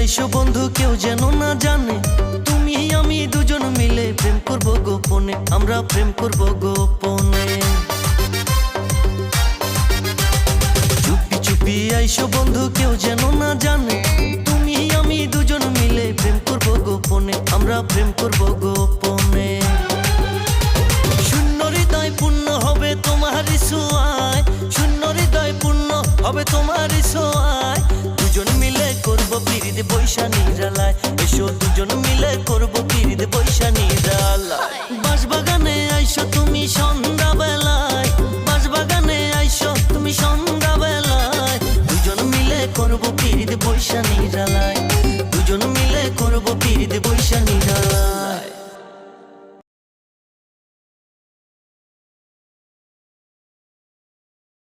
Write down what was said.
আইসো বন্ধু কেউ যেন না জানে, তুমি আমি দুজন মিলে প্রেম করব গোপনে, আমরা প্রেম করব গোপনে। চুপি চুপি আইসো বন্ধু কেউ যেন না জানে, তুমি আমি দুজন মিলে প্রেম করব গোপনে, আমরা প্রেম করব গোপনে। শূন্য হৃদয় পূর্ণ হবে তোমারই ছোঁয়ায়, শূন্য হৃদয় পূর্ণ হবে তোমারই ছোঁয়ায়, দুজন মিলে করব প্রীতি বৈশা নিরালায়,